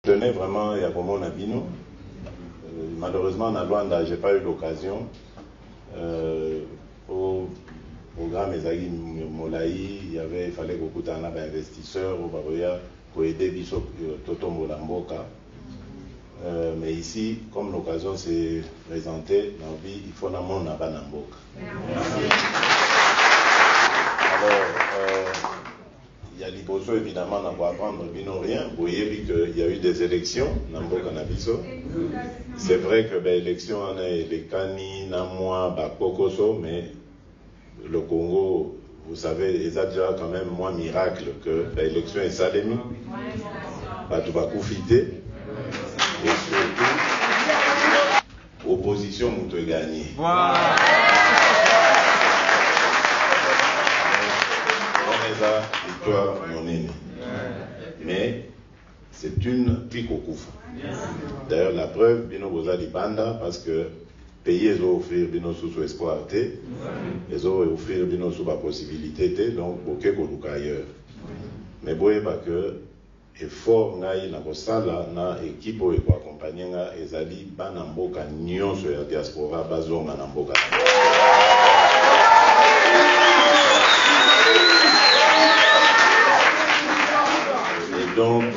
Je tenais vraiment à Yakomo Nabino. Malheureusement, à Luanda, je n'ai pas eu l'occasion. Au programme Ezagi Molaï, il fallait beaucoup d'investisseurs au Baroya pour aider Bishop Totombo Lamboka. Mais ici, comme l'occasion s'est présentée, il faut n'amon n'a pas Namboka. Alors, il y a l'Iboso évidemment, on va apprendre bino rien. Vous voyez qu'il y a eu des élections, Namboka Nabiso. C'est vrai que l'élection, on a les Kani, Namwa, Bakokoso, mais le Congo, vous savez, il y a déjà quand même moins miracle que l'élection est salémie. Batoubakouffité. Et surtout, opposition, vous te gagnez. Victoire monene. Mais c'est une pique au coup. D'ailleurs, la preuve, Bino Boza Libanda, parce que payer, ils ont offert Bino sous espoir, ils ont offert Bino sous la possibilité, donc, ok, qu'on ailleurs. Mais bon, pas que effort ngai na kosala na équipe oyo ko accompagner nga ezali bana mboka nyonso ya diaspora bazonga na mboka. Et donc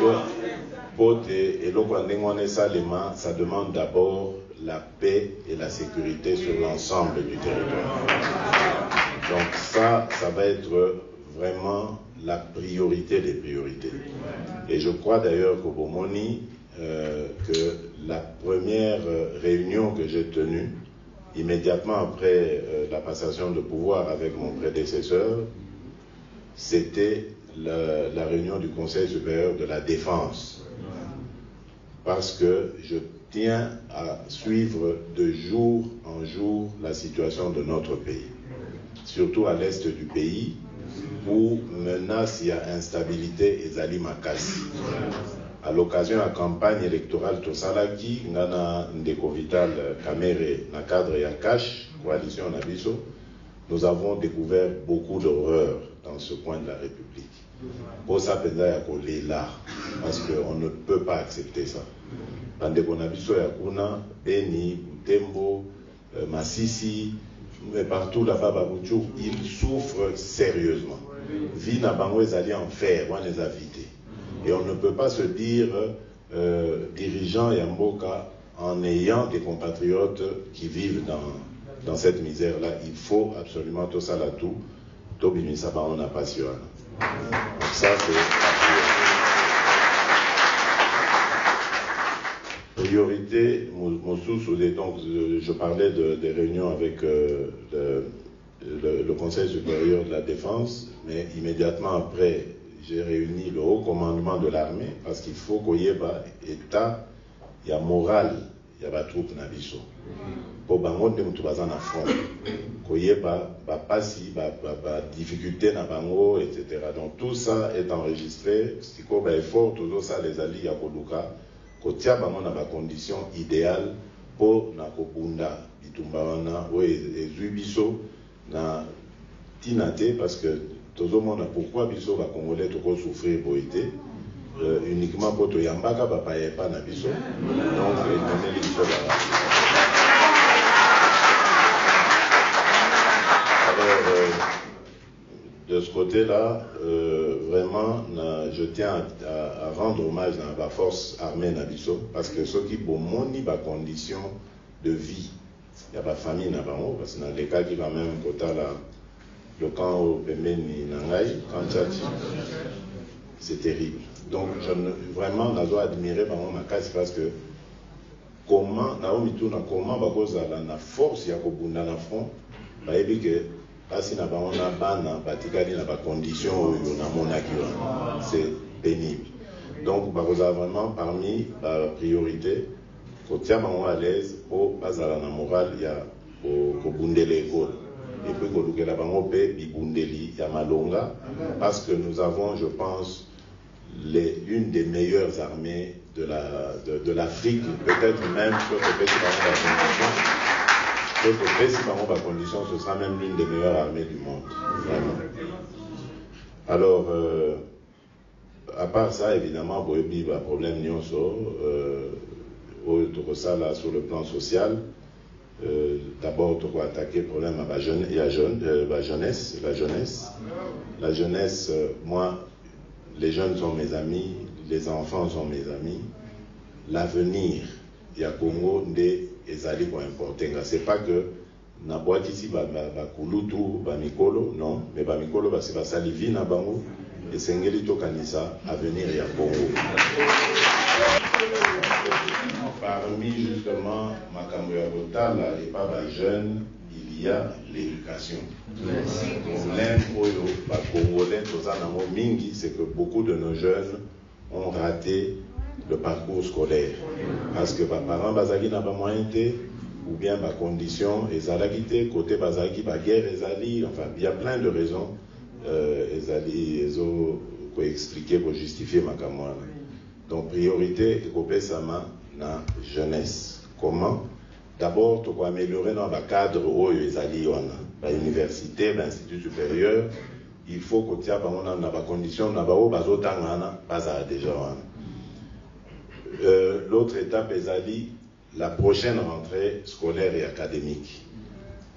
pote et l'okwandengo salema, ça demande d'abord la paix et la sécurité sur l'ensemble du territoire. Donc ça va être vraiment la priorité des priorités. Et je crois d'ailleurs qu'au Bomoni, que la première réunion que j'ai tenue, immédiatement après la passation de pouvoir avec mon prédécesseur, c'était la réunion du Conseil supérieur de la défense. Parce que je tiens à suivre de jour en jour la situation de notre pays. Surtout à l'est du pays, où menace, il y a instabilité et zali makasi. À l'occasion de la campagne électorale Tosalaki, Ngana Ndeko Vital Kamere, na cadre Yakash, coalition Nabiso, nous avons découvert beaucoup d'horreurs dans ce coin de la République. Pour ça, là, parce qu'on ne peut pas accepter ça. Bandeko Nabiso Yakuna, Beni, Butembo, Massissi, mais partout là-bas, Babouchou, ils souffrent sérieusement. Vie n'a pas allé en fer, on les a vidés. Et on ne peut pas se dire dirigeant Yamboka en ayant des compatriotes qui vivent dans cette misère-là. Il faut absolument tout ça là tout. Tobimi Saba, on n'a pas su. Donc ça, c'est priorité, donc je parlais des réunions avec le Conseil supérieur de la défense, mais immédiatement après, j'ai réuni le haut commandement de l'armée, parce qu'il faut qu'il y ait un état, il y a moral, il y a des troupes nabiso. Pour bango de mutubazan à front, qu'il y ait pas difficulté na bango, etc. Donc tout ça est enregistré, si qu'on va effort, tout ça les alliés à Koluka. Kotia bango na ba condition idéale pour na kobunda bitumba wana o ezui biso na tinate parce que tozo mona pourquoi biso ba congolais to ko souffrir boité uniquement pour to yambaka ba pa na biso donc donner biso là. Alors de ce côté-là, vraiment, je tiens à rendre hommage à la force armée Nabiso, parce que ceux qui ont moni la condition de vie, il y a la famille Nabamo, parce que dans les cas qui va même côté là, le camp au Pemeni Nangai, quand Tchachi, c'est terrible. Donc, vraiment, je dois admirer ma casse parce que comment, comment, la force, il y a un front, parce qu'on a des conditions c'est pénible. Donc, vous avez vraiment parmi la priorité, quand on est à l'aise, au pas à la morale, il y a au Bundele école. Et puis, quand on est à Bundeli, il y a Malonga, parce que nous avons, je pense, une des meilleures armées de l'Afrique, peut-être même sur le pays de la condition, ce sera même l'une des meilleures armées du monde. Vraiment. Alors, à part ça, évidemment, il y a un problème sur le plan social. D'abord, on va attaquer le problème à la jeunesse. La jeunesse, moi, les jeunes sont mes amis, les enfants sont mes amis. L'avenir, il y a Congo, des ezali pour importer. C'est pas que na boîte ici, bakulutu, bamikolo, non, mais bamikolo, c'est pas ça, livi na bango, et sengeli to kanisa, avenir il y a Congo. Parmi justement Makamboya Botala et pas jeunes, il y a l'éducation. Le problème Congolais, c'est que beaucoup de nos jeunes ont raté le parcours scolaire. Parce que les parents bazaki n'a pas moyen ou bien ma condition ezalaki côté bazaki ba guerre ezali, enfin il y a plein de raisons ezali ezo ko expliquer pour justifier ma kamwana. Donc priorité ekopé sama na jeunesse. Comment? D'abord tu dois améliorer dans le cadre où ezali wana, ba université, ba institut supérieur, il faut que tu aies ba condition na ba o bazotanga na baza déjà wana. L'autre étape ezali la prochaine rentrée scolaire et académique.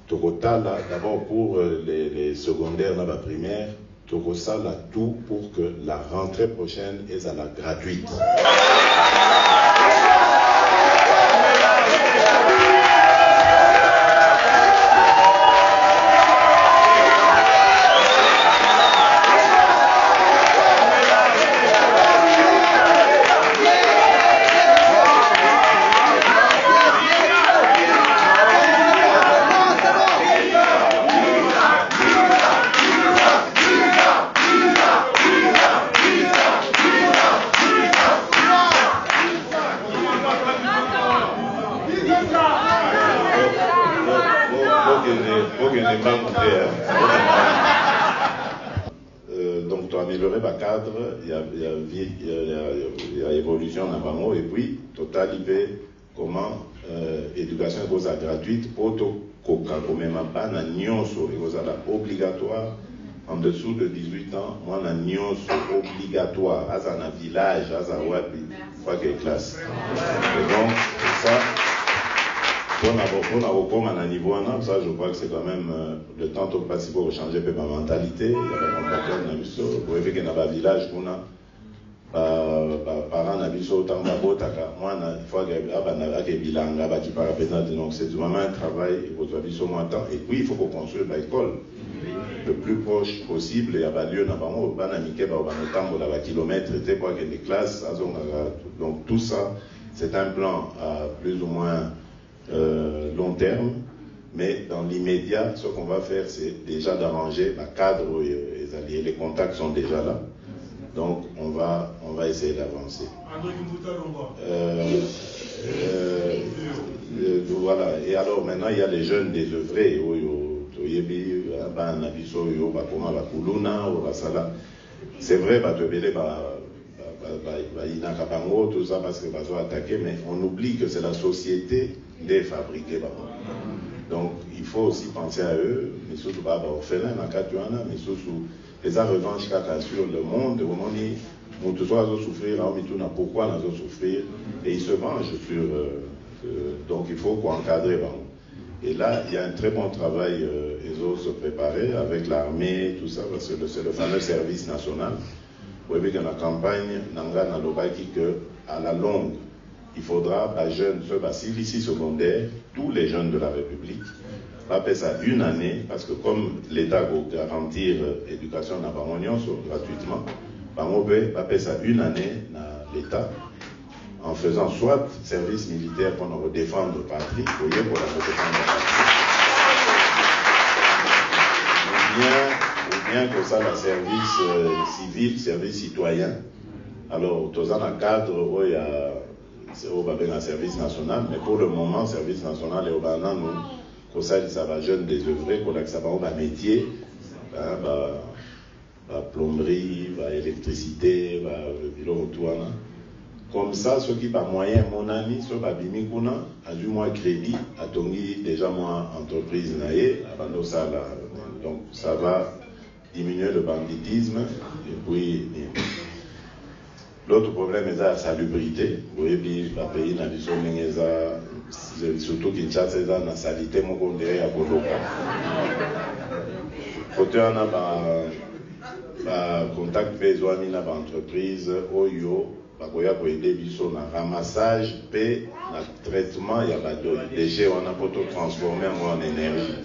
Tokotala, d'abord pour les secondaires, la primaire, Tokosala tout pour que la rentrée prochaine est à la gratuite. Donc, tu as amélioré le cadre, il y a évolution dans Bango, et puis, total, il fait comment éducation est gratuite, auto même pas, na nyonso, est obligatoire, en dessous de 18 ans, moi, na nyonso obligatoire, à un village, à un wapi, pas quelle classe. Et donc, ça, pour un niveau ça, je crois que c'est quand même le temps de passer pour changer ma mentalité. Il y a des compatriotes dans le village, pour éviter qu'il y ait un village, parents dans le village, autant de moi, il faut qu'il y ait des bilans, donc c'est vraiment un travail, et puis il faut qu'on construise l'école le plus proche possible. Il y a des lieux dans le kilomètre, des classes, donc tout ça, c'est un plan à plus ou moins long terme, mais dans l'immédiat, ce qu'on va faire, c'est déjà d'arranger le cadre et les contacts sont déjà là. Donc, on va essayer d'avancer. Voilà. Et alors, maintenant, il y a les jeunes désœuvrés. C'est vrai, tout ça parce que attaquer, mais on oublie que c'est la société des fabriqués. Donc il faut aussi penser à eux, mais surtout orphelins, mais surtout les revanches sur le monde, où on dit souffrir, pourquoi on souffrir, et ils se vengent sur. Donc il faut encadrer. Et là, il y a un très bon travail, ils osent se préparer avec l'armée, tout ça, parce que c'est le fameux service national. Vous voyez que dans la campagne, à la longue, il faudra, jeunes, ceux ici secondaire, tous les jeunes de la République, va faire ça une année, parce que comme l'État va garantir l'éducation dans gratuitement, va faire ça une année dans l'État, en faisant soit service militaire pour nous défendre la patrie, pour la protection de la patrie, ou bien que ça, le service civil, service citoyen. Alors, tout ça dans le cadre où il y a un service national, mais pour le moment, service national est au Bana, nous, comme ça, ça va jeune désœuvré, qu'on a que ça va un métier, plomberie, électricité, bilan autour. Comme ça, ceux qui ont moyen, mon ami, ceux qui ont a du moins crédit, a déjà moins entreprise, donc ça va diminuer le banditisme, et puis L'autre problème est la salubrité. Vous voyez, puis le pays n'a surtout Kinshasa, c'est la salité, mon condé à Boloka. Côté on a contact besoin d'une entreprise, Oyo, bakoya pour aider biso na ramassage, et na traitement, il y a pas de déchets, on a pour tout transformer en énergie.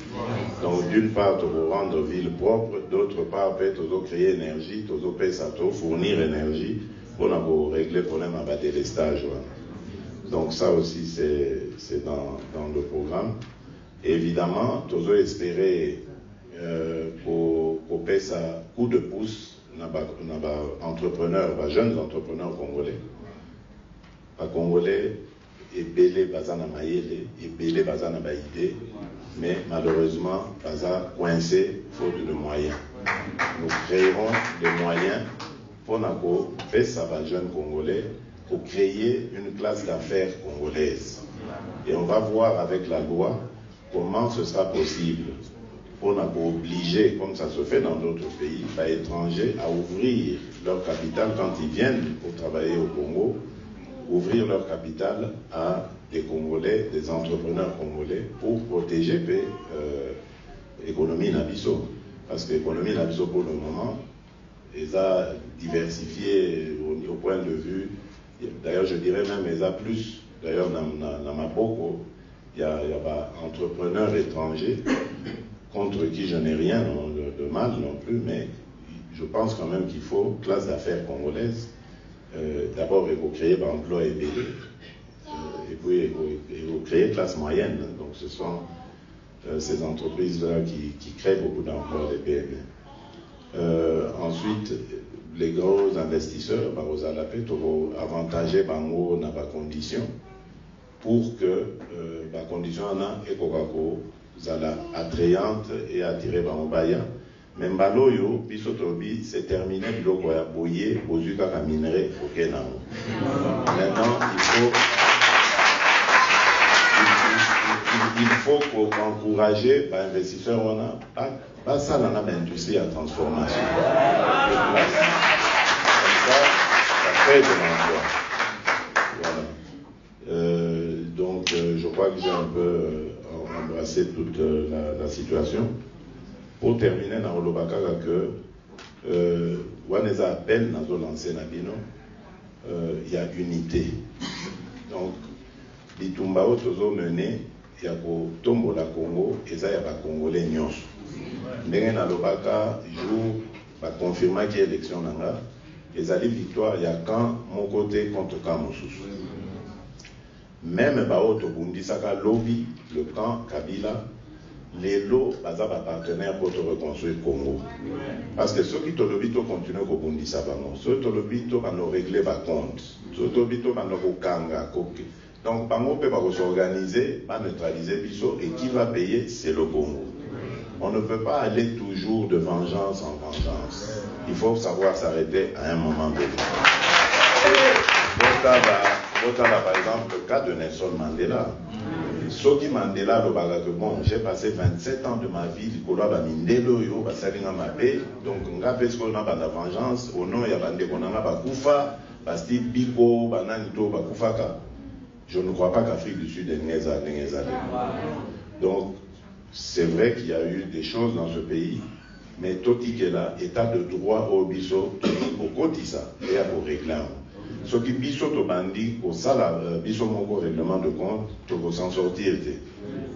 Donc d'une part, pour rendre ville propre, d'autre part, peut créer énergie, fournir énergie, pour régler le problème à délestage. Donc ça aussi, c'est dans le programme. Évidemment, tous espérer pour payer ça coup de pouce, entrepreneurs, jeunes entrepreneurs congolais. Les Congolais, et belé bazana maïle, et belé bazana baïdé, mais malheureusement, baza coincé faute de moyens. Nous créerons des moyens pour payer ça aux jeunes Congolais, pour créer une classe d'affaires congolaise. Et on va voir avec la loi comment ce sera possible pour obliger, comme ça se fait dans d'autres pays, les étrangers à ouvrir leur capital quand ils viennent pour travailler au Congo, ouvrir leur capital à des Congolais, des entrepreneurs congolais, pour protéger l'économie Nabiso. Parce que l'économie Nabiso, pour le moment, ils ont diversifié au point de vue. D'ailleurs, je dirais même, ils ont plus. D'ailleurs, dans ma boko, il y a entrepreneurs étrangers contre qui je n'ai rien de mal non plus, mais je pense quand même qu'il faut classe d'affaires congolaise. D'abord, il faut créer l'emploi et puis il faut créer classe moyenne. Donc, ce sont ces entreprises-là qui créent beaucoup d'emplois, les PME. Ensuite, les gros investisseurs, vous allez avantager dans la condition pour que la condition est attrayante et attirée par Mobaya. Mais Mbaloyo, Bisotobi, c'est terminé, biloko ya boye, bozuka ka minerai, ok nango. Maintenant, il faut encourager les investisseurs, on a pas ça dans l'industrie à transformation. Comme ça crée de l'emploi. Voilà. Donc, je crois que j'ai un peu embrassé toute la situation. Pour terminer, dans le Bakara, que Waneza appelle dans lancé Nabino, il y a unité. Donc, Bitumbao Tozo mené, il y a pour Tombo la Congo, et ça, il y a pas Congolais Nyos. Ndenge na Lobaka, jour, va confirmer qu'il y a élection nanga, et ça dit victoire, il y a quand mon côté contre quand mon sous. Même Bao Tobundi Saka lobby, le camp Kabila, les lots, baza ba partenaires pour te reconstruire Congo. Parce que ceux qui te lobby, tu continues à Bundi Sabano. Ceux qui te lobby, tu vas nous régler va compte. Ceux qui te lobby, tu vas nous kanga. Donc, Bango peut s'organiser, pas neutraliser Bisso, et qui va payer, c'est le Congo. On ne peut pas aller toujours de vengeance en vengeance. Il faut savoir s'arrêter à un moment donné. Par exemple, le cas de Nelson Mandela. Soki Mandela, bon, j'ai passé 27 ans de ma vie, donc la vengeance, au nom, il y a Bakufa, Basti Biko, Bananito, Bakufaka. Je ne crois pas qu'Afrique du Sud est Néza. Donc, c'est vrai qu'il y a eu des choses dans ce pays, mais Toti Kela, état de droit au biso, au Kotisa, et à pour régler. Ce qui biso to bandi, au sala, biso mon règlement de compte, tu vas s'en sortir.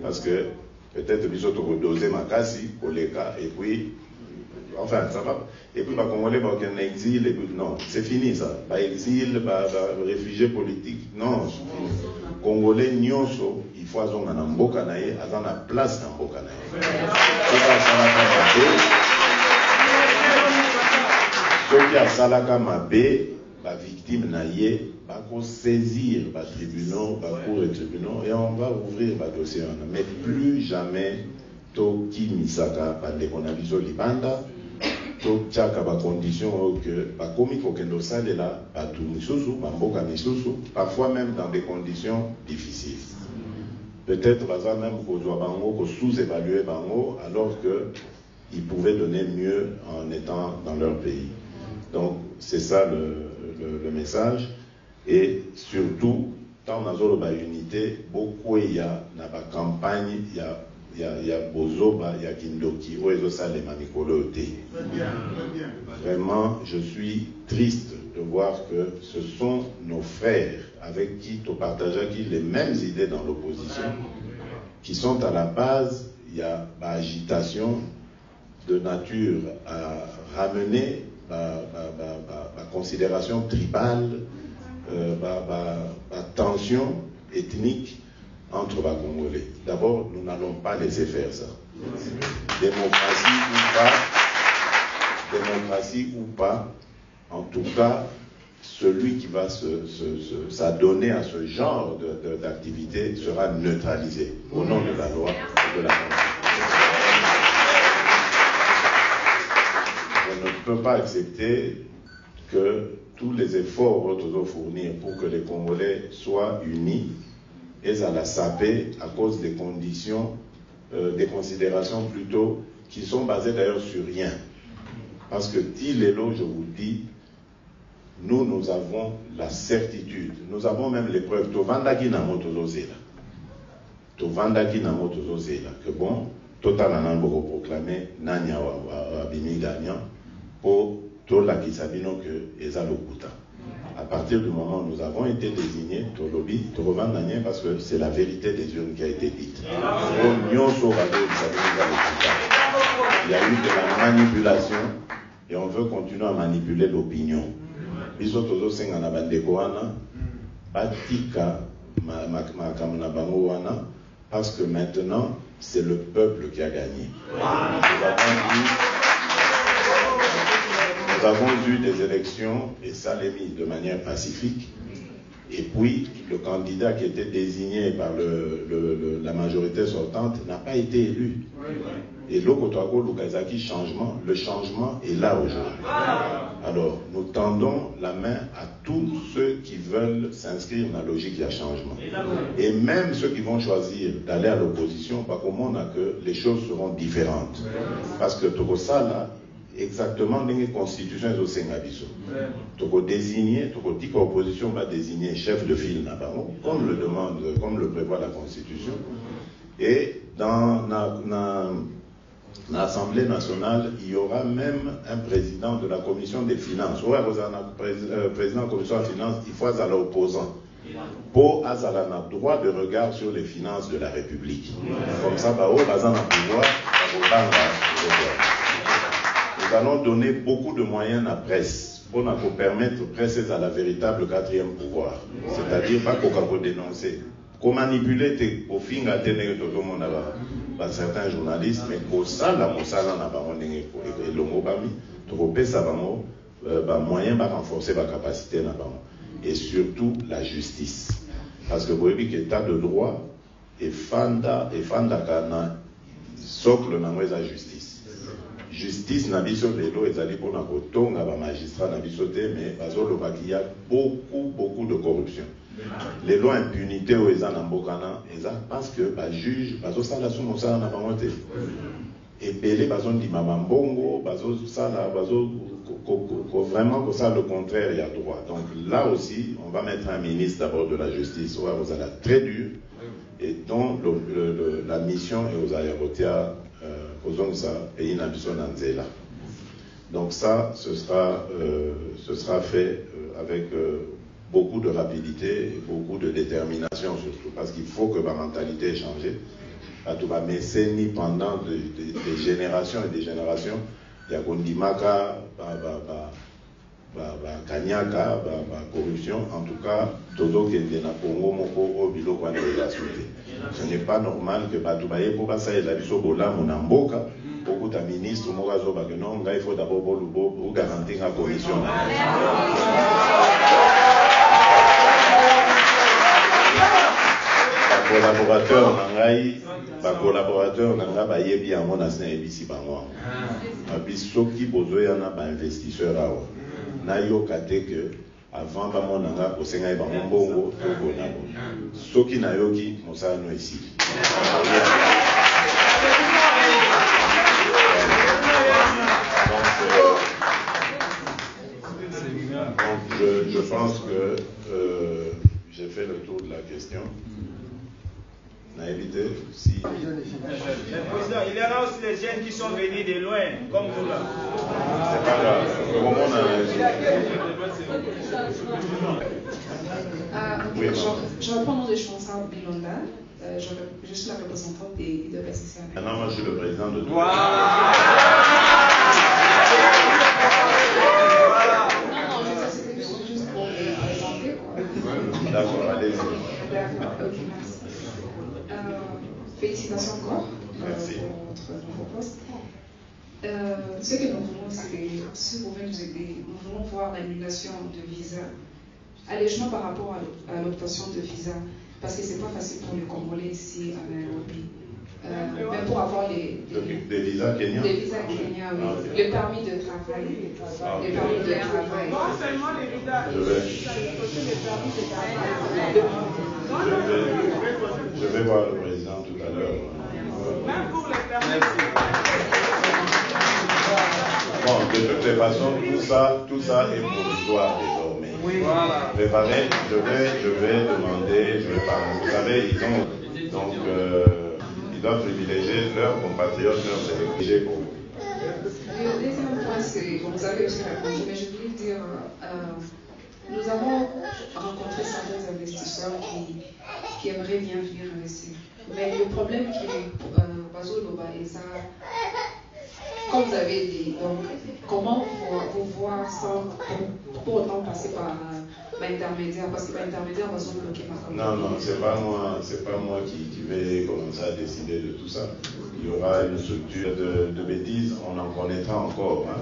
Parce que peut-être biso to doser ma cassi, koleka, et puis, enfin, ça va. Et puis, Congolais, un exil, et puis, non, c'est fini ça. Exil, réfugié politique, non, c'est fini. Congolais, nyonso, il faut avoir un mboka naye, avoir la place dans mboka naye. Ceux qui a salaka mabé, la victime naye, va saisir les tribunaux, la cour et tribunaux, et on va ouvrir le dossier. Mais plus jamais, Toki Misaka, par les conabiso libanda, Tokchaka, la condition que, la comique au kendo sale là, pas tout misusu, mboka misusu, parfois même dans des conditions difficiles. Peut-être, même qu'on doit bango, sous-évaluer bango, alors qu'ils pouvaient donner mieux en étant dans leur pays. Donc, c'est ça le message. Et surtout, tant dans la unité, beaucoup il y a dans la campagne, il y a Bozoba, il y a Kindoki, Vraiment, je suis triste de voir que ce sont nos frères avec qui tu partages les mêmes idées dans l'opposition, qui sont à la base, il y a l'agitation de nature à ramener la considération tribale, la tension ethnique entre les Congolais. D'abord, nous n'allons pas laisser faire ça. Démocratie ou pas, en tout cas, celui qui va s'adonner à ce genre d'activité sera neutralisé au nom de la loi et de la Constitution. On ne peut pas accepter que tous les efforts que nous fournir pour que les Congolais soient unis et à la saper à cause des conditions, des considérations plutôt qui sont basées d'ailleurs sur rien. Parce que Tilélo, je vous dis, nous avons la certitude, nous avons même les preuves. Tovandaki na motozozela. Tovandaki na motozozela. Que bon, total anan boko proclamer nanya wa bimi gagnant pour tout la kisabino que eza lokuta. À partir du moment où nous avons été désignés, Tolobi, Torovandanien, parce que c'est la vérité des urnes qui a été dite. Il y a eu de la manipulation et on veut continuer à manipuler l'opinion. Parce que maintenant, c'est le peuple qui a gagné. Nous avons eu des élections, et ça l'est mis de manière pacifique, et puis le candidat qui était désigné par la majorité sortante n'a pas été élu. Et l'Okotoago, Lukazaki, le changement est là aujourd'hui. Alors, nous tendons la main à tous ceux qui veulent s'inscrire dans la logique du changement. Et même ceux qui vont choisir d'aller à l'opposition, pas comment on a que les choses seront différentes. Parce que Tokosala, exactement dans les constitutions au Sengabiso. Toko désigner, Toko dit que l'opposition va désigner chef de file comme le demande, comme le prévoit la constitution. Et dans l'Assemblée nationale, il y aura même un président de la commission des finances. Ouais, vous avez un président de la commission des finances, il faut à l'opposant. Pour avoir un droit de regard sur les finances de la République. Comme ça, bah, bazan a pouvoir, nous allons donner beaucoup de moyens à la presse pour nous permettre de presser à la véritable quatrième pouvoir. C'est-à-dire pas qu'on peut dénoncer. Qu'on manipule au fin à tenir tout le monde par certains journalistes, mais pour ça, la moussala n'a pas et le mot bami, trop ça va moyen va renforcer la capacité n'a pas. Et surtout la justice. Parce que vous voyez que l'état de droit est fanda kana socle dans la justice. Justice n'a biso lelo ezali pour na kotonga ba magistrat na biso te mais bazolo il y a beaucoup de corruption. Les lois impunité au eza na mbokana eza parce que ba juge bazo sala sumo sala na bango te. Et belé bazo ndima mbongo bazo sala bazo vraiment que ça le contraire il y a droit. Donc là aussi on va mettre un ministre d'abord de la justice ouais, vous allez très dur et dont la mission est aux aéroports donc ça, ce sera fait avec beaucoup de rapidité et beaucoup de détermination surtout, parce qu'il faut que ma mentalité ait changé. Mais pendant des générations et des générations, il y a Gondimaka, Kanyaka, corruption, en tout cas, Todo Kendena Congo, Moko, Obilo, Kwanela Souté. Ce n'est pas normal que Batoubaye, pour ça, il a dit Sobola, Monamboka, beaucoup de ministres, Morazo Bagenon, il faut d'abord pour garantir la commission. Collaborateur nanga bayebi yango na sina ebisi bango abisoki bozoyana ba investisseur awa nayoka te que avant bamonanga kosenga bango mbongo tokona soki nayoki mosala no esili donc je pense que j'ai fait le tour de la question. On a évité si. Le président, il y aura aussi les jeunes qui sont venus de loin, comme nous là. C'est pas grave. Au moment on a. Oui, je reprends le nom de Chansar Bilonda. Je suis la représentante des IWSC. Maintenant, moi, je suis le président de. Non, c'était juste pour présenter. D'accord, allez-y. D'accord, ok, merci. Félicitations encore Merci. pour votre nouveau poste. Ce que nous voulons, c'est, si vous pouvez nous aider, nous voulons voir l'annulation de visa, allègement par rapport à l'obtention de visa, parce que c'est pas facile pour les Congolais ici à Nairobi. Même pour avoir des visas kenyans. Des visas kenyans, oui. Ah, okay. Le permis de travail. Ah, okay. Le permis de travail. Non seulement les visas, Je vais voir le président tout à l'heure. même pour les permis. Bon, de toute façon, tout ça est provisoire désormais. Oui, voilà. Préparez, je vais demander, je vais parler. Vous savez, ils doivent privilégier leurs compatriotes, leurs étrangers pour vous. Le deuxième point, c'est, vous avez aussi répondu, mais je voulais dire, nous avons rencontré certains investisseurs qui aimeraient bien venir investir. Mais le problème qui est, Bazoloba et ça, comme vous avez dit, donc, comment vous voir sans pour autant passer par l'intermédiaire, parce que l'intermédiaire va se bloquer ma commune. Non, c'est pas moi qui vais commencer à décider de tout ça. Il y aura une structure de bêtises, on en connaîtra encore. Hein.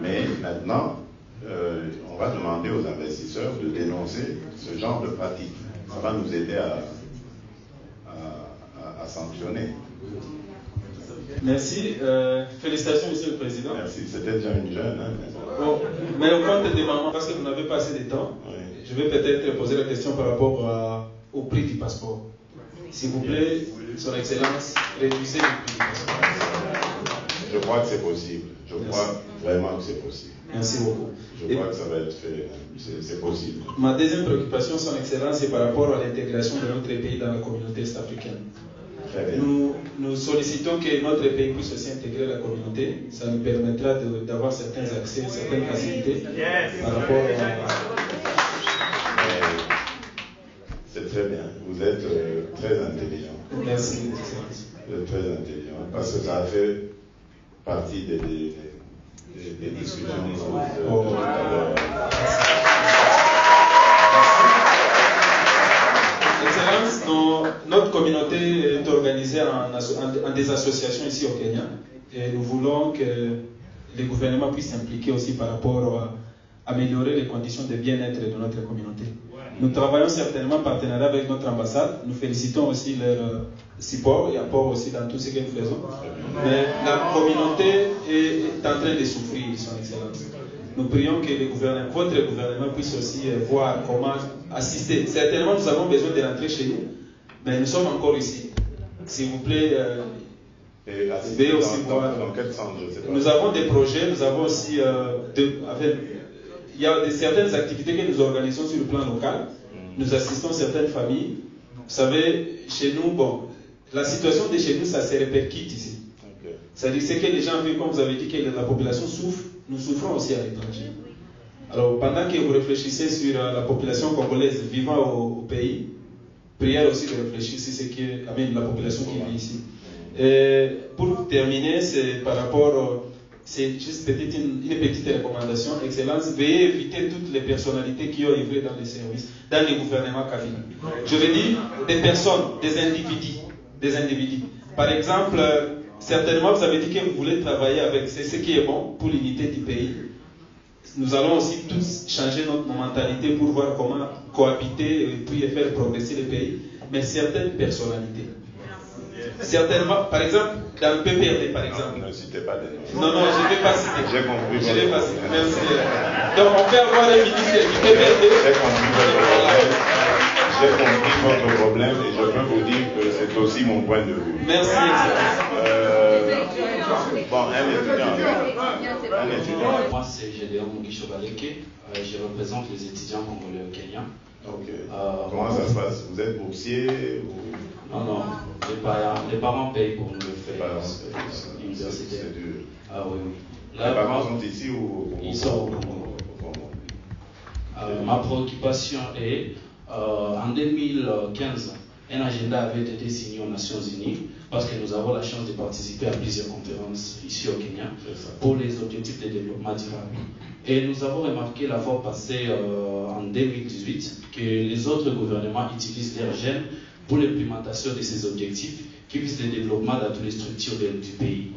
Mais maintenant, on va demander aux investisseurs de dénoncer ce genre de pratique. Ça va nous aider à sanctionner. Merci. Félicitations, Monsieur le Président. Merci. C'était déjà une jeune. Hein, bon, mais au compte des moments, parce que vous n'avez pas assez de temps, oui. Je vais peut-être poser la question par rapport au prix du passeport. S'il vous plaît, Son Excellence, réduisez le prix du passeport. Je crois que c'est possible. Je crois vraiment que c'est possible. Merci beaucoup. Je crois que ça va être fait. C'est possible. Ma deuxième préoccupation, Son Excellence, c'est par rapport à l'intégration de notre pays dans la communauté est-africaine. Nous sollicitons que notre pays puisse aussi intégrer la communauté. Ça nous permettra d'avoir certains accès, certaines facilités par rapport à... C'est très bien. Vous êtes très intelligent. Merci. Vous êtes très intelligent parce que ça a fait partie des discussions de tout à l'heure. Excellence, notre communauté est organisée en des associations ici au Kenya et nous voulons que les gouvernements puissent s'impliquer aussi par rapport à améliorer les conditions de bien-être de notre communauté. Nous travaillons certainement en partenariat avec notre ambassade. Nous félicitons aussi leur support et apport aussi dans tout ce que nous faisons. Mais la communauté est en train de souffrir, Son Excellence. Nous prions que votre gouvernement puisse aussi voir comment assister. Certainement, nous avons besoin de rentrer chez nous, mais nous sommes encore ici. S'il vous plaît, veuillez aussi voir. Dans quel sens, je sais pas. Nous avons des projets, nous avons aussi il y a certaines activités que nous organisons sur le plan local. Nous assistons certaines familles. Vous savez, chez nous, bon, la situation de chez nous, ça se répercute ici. Okay. C'est-à-dire que les gens vivent, comme vous avez dit, que la population souffre, nous souffrons aussi à l'étranger. Alors, pendant que vous réfléchissez sur la population congolaise vivant au pays, prière aussi de réfléchir sur ce qui amène la population qui vit ici. Et pour terminer, c'est par rapport... C'est juste une petite recommandation. Excellence, veuillez éviter toutes les personnalités qui ont œuvré dans les services, dans les gouvernements Kabila. Je veux dire des personnes, des individus. Par exemple, certainement vous avez dit que vous voulez travailler avec ce qui est bon pour l'unité du pays. Nous allons aussi tous changer notre mentalité pour voir comment cohabiter et puis faire progresser le pays. Mais certaines personnalités. Certainement, par exemple, dans le PPRD, par exemple. Ne citez pas des noms. Non, je ne vais pas citer. J'ai compris. Je ne vais pas citer. Merci. Donc, on peut avoir un ministre du PPRD. J'ai compris. J'ai compris votre problème et je peux vous dire que c'est aussi mon point de vue. Merci, Excellence. Bon, un étudiant. Moi, c'est Gédéon Mugisho Baleke. Je représente les étudiants congolais au Kenya. Ok. Comment ça se passe? Vous êtes boursier ou... Non. Les parents payent pour nous le faire. L'université. C'est dur. Ah oui. Les parents sont ici ou... Ils sont au Congo. Ma préoccupation est, en 2015, un agenda avait été signé aux Nations Unies parce que nous avons la chance de participer à plusieurs conférences ici au Kenya pour les objectifs de développement durable. Et nous avons remarqué la fois passée, en 2018, que les autres gouvernements utilisent leurs jeunes pour l'implémentation de ces objectifs qui visent le développement dans toutes les structures du pays.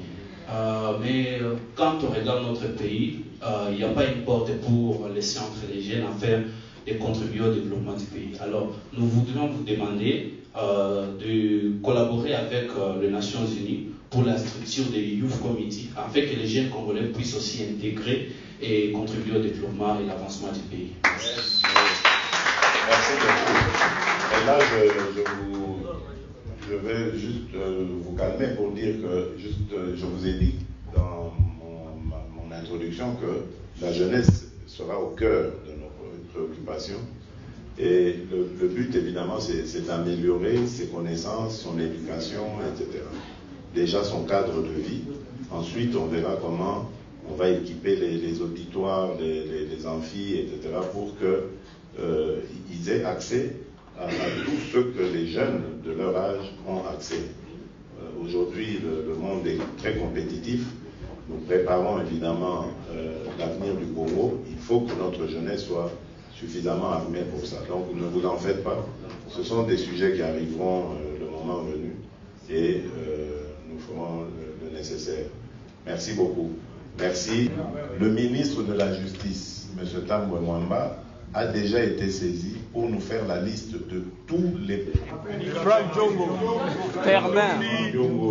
Mais quand on regarde notre pays, il n'y a pas une porte pour laisser entrer les jeunes afin de contribuer au développement du pays. Alors, nous voudrions vous demander de collaborer avec les Nations Unies pour la structure des Youth Committee, afin que les jeunes congolais puissent aussi intégrer et contribuer au développement et l'avancement du pays. Merci beaucoup. Et là, je vais juste vous calmer pour dire que, je vous ai dit dans mon introduction que la jeunesse sera au cœur de nos préoccupations. Et le but, évidemment, c'est d'améliorer ses connaissances, son éducation, etc. Déjà son cadre de vie. Ensuite, on verra comment on va équiper les auditoires, les amphis, etc. pour qu'ils aient accès à tout ce que les jeunes de leur âge ont accès. Aujourd'hui, le monde est très compétitif. Nous préparons évidemment l'avenir du Congo. Il faut que notre jeunesse soit suffisamment armée pour ça. Donc ne vous en faites pas. Ce sont des sujets qui arriveront le moment venu et nous ferons le nécessaire. Merci beaucoup. Merci. Le ministre de la Justice, M. Tambwe Mwamba, a déjà été saisi pour nous faire la liste de tous les... Franck Djongo,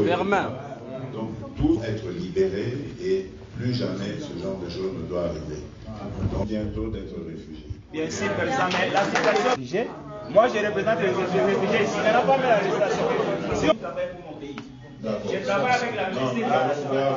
Fermin. Donc, tous être libérés et plus jamais ce genre de choses ne doit arriver. Donc, bientôt d'être réfugiés. Bien sûr, président, mais la situation... Moi, je représente les réfugiés ici. Il n'y a pas de l'arrestation. Si on travaille pour mon pays, je travaille avec la ministre de la Nation.